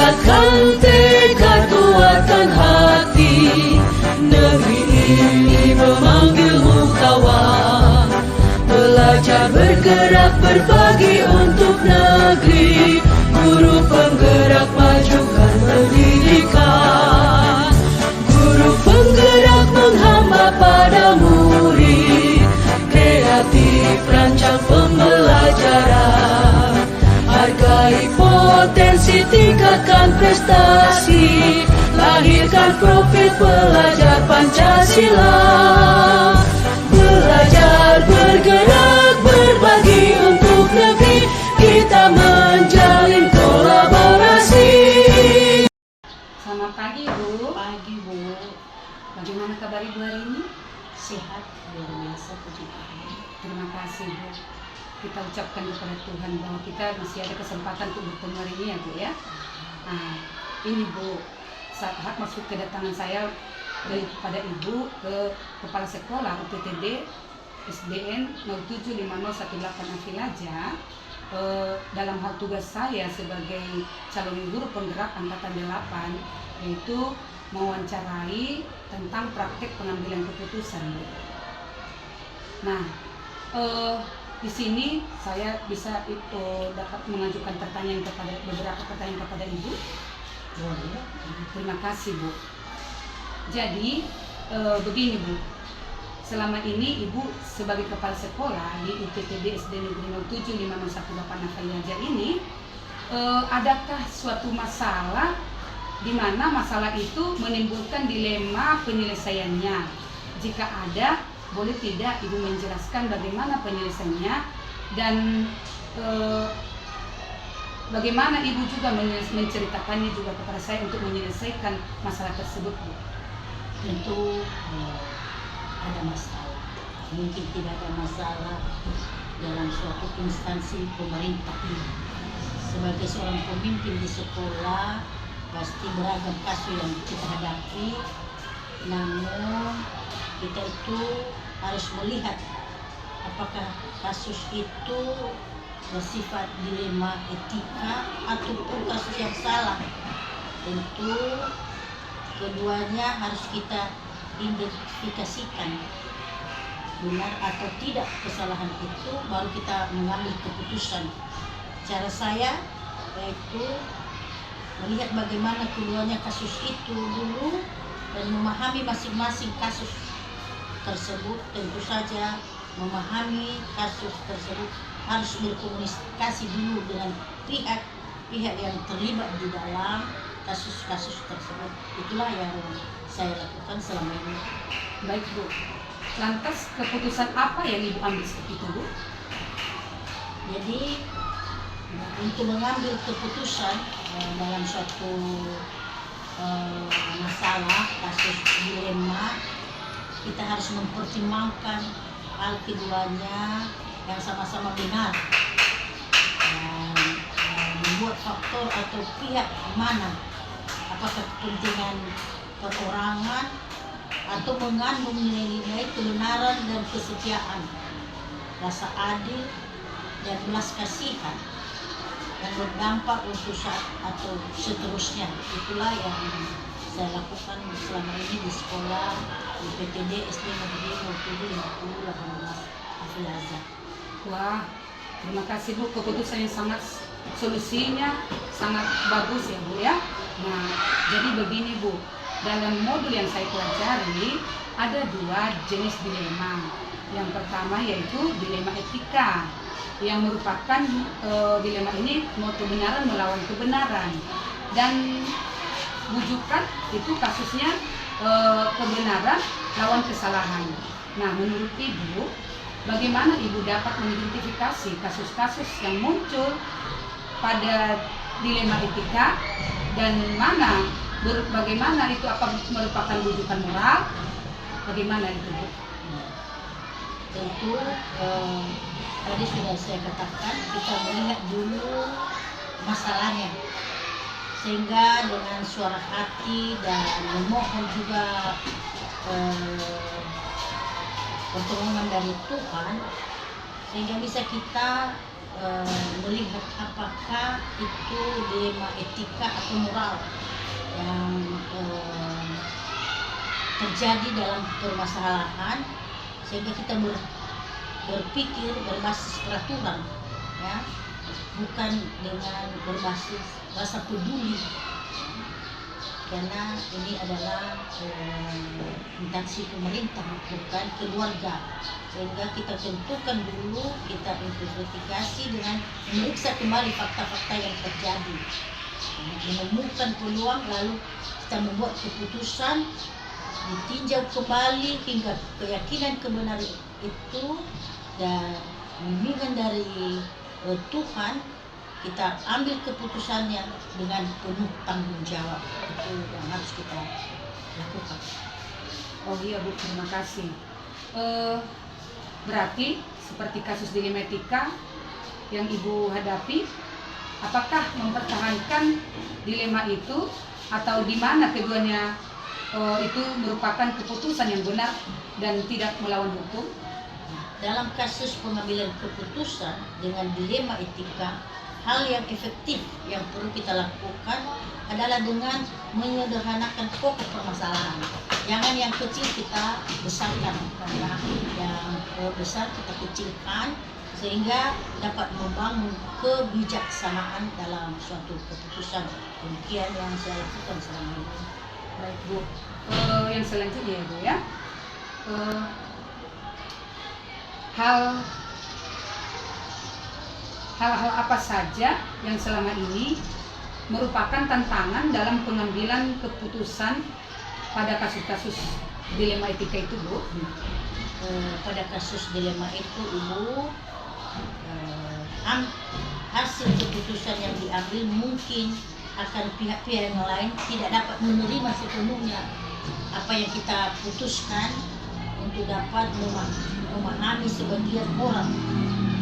Kuatkan tekad, kuatkan hati. Negeri ini memanggilmu kawan. Belajar, bergerak, berbagi untuk negeri. Guru penggerak, majukan pendidikan. Guru penggerak menghamba pada murid. Kreatif, rancang pembelajaran. Hargai potensi, tingkatkan prestasi. Lahirkan profil pelajar Pancasila. Belajar, bergerak, berbagi untuk negeri. Kita menjalin kolaborasi. Selamat pagi, Bu. Pagi, Bu. Bagaimana kabar Ibu hari ini? Sehat, luar biasa, puji Tuhan. Terima kasih, Bu. Kita ucapkan kepada Tuhan bahwa kita masih ada kesempatan untuk bertemu hari ini ya, Bu ya. Nah, ini Bu, saat maksud kedatangan saya daripada Ibu ke Kepala Sekolah UPTD SDN 075018 Afilaja dalam hal tugas saya sebagai calon guru penggerak angkatan 8, yaitu mewawancarai tentang praktek pengambilan keputusan, Bu. Nah, di sini saya bisa dapat mengajukan beberapa pertanyaan kepada Ibu. Terima kasih, Bu. Jadi begini, Bu. Selama ini Ibu sebagai kepala sekolah di UPTD SD Negeri 075018 Afilaja ini, adakah suatu masalah di mana masalah itu menimbulkan dilema penyelesaiannya? Jika ada, boleh tidak Ibu menjelaskan bagaimana penyelesaiannya dan bagaimana Ibu juga menceritakannya juga kepada saya untuk menyelesaikan masalah tersebut, Bu? Tentu ada masalah. Mungkin tidak ada masalah dalam suatu instansi pemerintah. Sebagai seorang pemimpin di sekolah, pasti beragam kasus yang kita hadapi. Namun kita itu harus melihat apakah kasus itu bersifat dilema etika ataupun kasus yang salah. Tentu keduanya harus kita identifikasikan benar atau tidak kesalahan itu, baru kita mengambil keputusan. Cara saya yaitu melihat bagaimana keduanya kasus itu dulu dan memahami masing-masing kasus tersebut. Tentu saja memahami kasus tersebut harus berkomunikasi dulu dengan pihak yang terlibat di dalam kasus-kasus tersebut. Itulah yang saya lakukan selama ini. Baik, Bu. Lantas keputusan apa yang Ibu ambil seperti itu, Bu? Jadi untuk mengambil keputusan dalam suatu masalah, kasus dilema, kita harus mempertimbangkan hal keduanya yang sama-sama benar dan membuat faktor atau pihak mana, apakah kepentingan perorangan atau mengandung nilai-nilai kebenaran dan kesetiaan, rasa adil dan belas kasihan yang berdampak untuk saat atau seterusnya. Itulah yang saya lakukan selama ini di sekolah UPTD SD Negeri 075018 Afilaja. Wah, terima kasih, Bu. Keputusan yang solusinya sangat bagus ya, Bu ya. Nah, jadi begini, Bu. Dalam modul yang saya pelajari ada 2 jenis dilema. Yang pertama yaitu dilema etika, yang merupakan dilema ini mau kebenaran melawan kebenaran, dan rujukan itu kasusnya kebenaran lawan kesalahan. Nah, menurut Ibu, bagaimana Ibu dapat mengidentifikasi kasus-kasus yang muncul pada dilema etika dan bagaimana itu apa merupakan rujukan moral? Bagaimana itu, Bu? Tentu tadi sudah saya katakan, kita melihat dulu masalahnya, sehingga dengan suara hati dan memohon juga pertolongan dari Tuhan, sehingga bisa kita melihat apakah itu dilema etika atau moral yang terjadi dalam permasalahan, sehingga kita berpikir berbasis peraturan, ya, bukan dengan berbasis rasa peduli, karena ini adalah instansi pemerintah, bukan keluarga, sehingga kita tentukan dulu, kita investigasi dengan memeriksa kembali fakta-fakta yang terjadi, menemukan peluang, lalu kita membuat keputusan, ditinjau kembali hingga keyakinan kebenaran itu dan bimbingan dari Tuhan, kita ambil keputusannya dengan penuh tanggung jawab. Itu yang harus kita lakukan. Oh iya Bu, terima kasih. Berarti seperti kasus dilema etika yang Ibu hadapi, apakah mempertahankan dilema itu atau di mana keduanya itu merupakan keputusan yang benar dan tidak melawan hukum? Dalam kasus pengambilan keputusan dengan dilema etika, hal yang efektif yang perlu kita lakukan adalah dengan menyederhanakan pokok permasalahan. Jangan yang kecil kita besarkan, karena yang besar kita kecilkan, sehingga dapat membangun kebijaksanaan dalam suatu keputusan. Demikian yang saya lakukan selama ini. Baik Bu, yang selanjutnya ya Bu ya, hal-hal apa saja yang selama ini merupakan tantangan dalam pengambilan keputusan pada kasus-kasus dilema etika itu Bu? Pada kasus dilema itu Ibu, hasil keputusan yang diambil mungkin akan pihak-pihak yang lain tidak dapat menerima sepenuhnya apa yang kita putuskan, untuk dapat memahami sebagian orang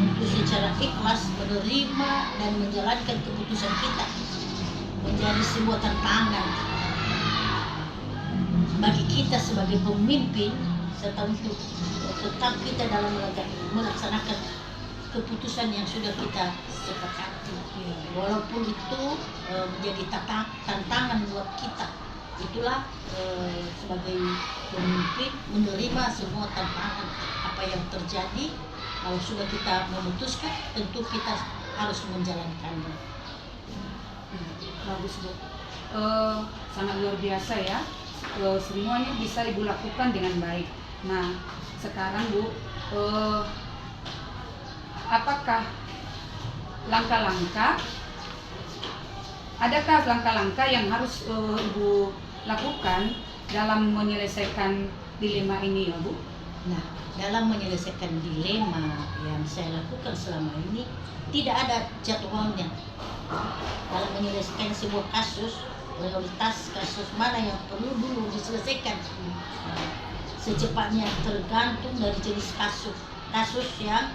untuk secara ikhlas menerima dan menjalankan keputusan kita, menjadi sebuah tantangan bagi kita sebagai pemimpin, serta untuk tetap kita dalam melaksanakan keputusan yang sudah kita sepakati, walaupun itu menjadi tantangan buat kita. Itulah sebagai pemimpin menerima semua tantangan apa yang terjadi. Kalau sudah kita memutuskan, tentu kita harus menjalankannya. Bagus Bu, sangat luar biasa ya. Semuanya bisa Ibu lakukan dengan baik. Nah sekarang Bu, apakah adakah langkah-langkah yang harus Ibu lakukan dalam menyelesaikan dilema ini ya Bu? Nah, dalam menyelesaikan dilema yang saya lakukan selama ini, tidak ada jadwalnya. Dalam menyelesaikan sebuah kasus, prioritas kasus mana yang perlu dulu diselesaikan secepatnya, tergantung dari jenis kasus. Kasus yang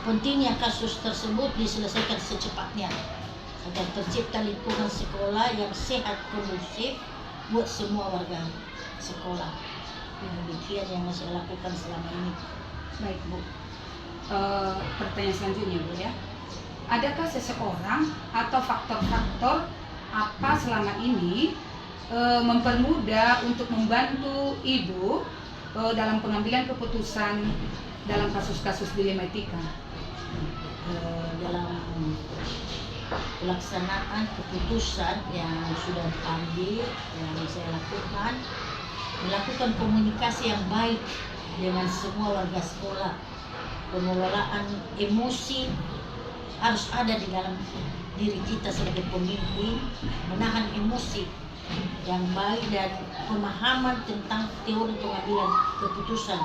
pentingnya kasus tersebut diselesaikan secepatnya agar tercipta lingkungan sekolah yang sehat, kondusif buat semua warga sekolah. Demikian yang saya lakukan selama ini. Baik Bu, pertanyaan selanjutnya Bu ya, adakah seseorang atau faktor-faktor apa selama ini mempermudah untuk membantu Ibu dalam pengambilan keputusan dalam kasus-kasus dilema etika? Dalam pelaksanaan keputusan yang sudah diambil, yang saya lakukan, melakukan komunikasi yang baik dengan semua warga sekolah. Pengelolaan emosi harus ada di dalam diri kita sebagai pemimpin, menahan emosi yang baik dan pemahaman tentang teori pengambilan keputusan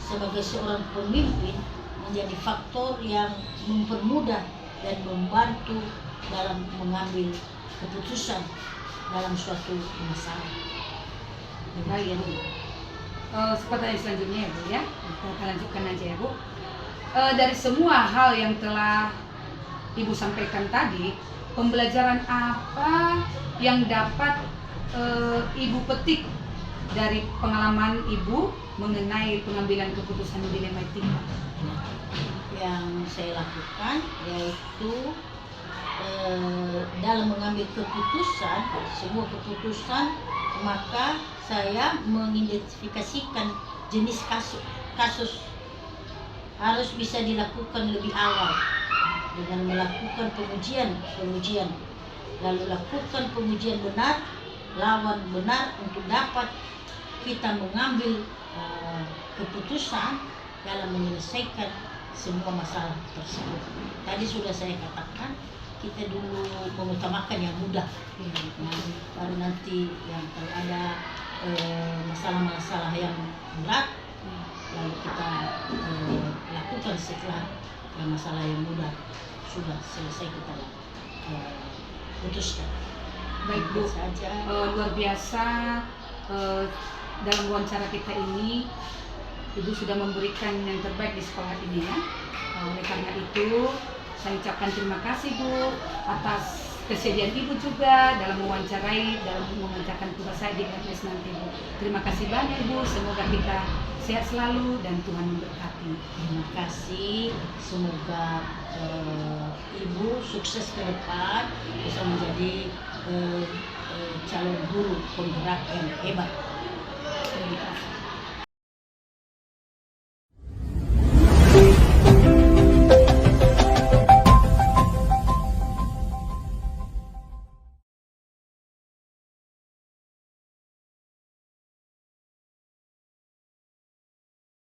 sebagai seorang pemimpin menjadi faktor yang mempermudah dan membantu dalam mengambil keputusan dalam suatu masalah. Baik ya Bu. Pertanyaan selanjutnya ya Bu ya, kita lanjutkan aja ya Bu. Dari semua hal yang telah Ibu sampaikan tadi, pembelajaran apa yang dapat Ibu petik dari pengalaman Ibu mengenai pengambilan keputusan dilema etika? Yang saya lakukan yaitu dalam mengambil keputusan, semua keputusan, maka saya mengidentifikasikan jenis kasus harus bisa dilakukan lebih awal dengan melakukan pengujian, lalu lakukan pengujian benar, lawan benar untuk dapat kita mengambil keputusan dalam menyelesaikan semua masalah tersebut. Tadi sudah saya katakan, kita dulu mengutamakan yang mudah, baru nanti yang kalau ada masalah-masalah yang berat, lalu kita lakukan setelah masalah yang mudah sudah selesai kita putuskan. Baik Bu, Saja. luar biasa dalam wawancara kita ini Ibu sudah memberikan yang terbaik di sekolah ini ya. Oleh karena itu saya ucapkan terima kasih Bu atas kesediaan Ibu juga dalam mewawancakan tugas saya di LPS nanti Bu. Terima kasih banyak Bu, semoga kita sehat selalu dan Tuhan memberkati. Terima kasih, semoga Ibu sukses ke depan, bisa menjadi calon guru penggerak yang hebat. Terima kasih.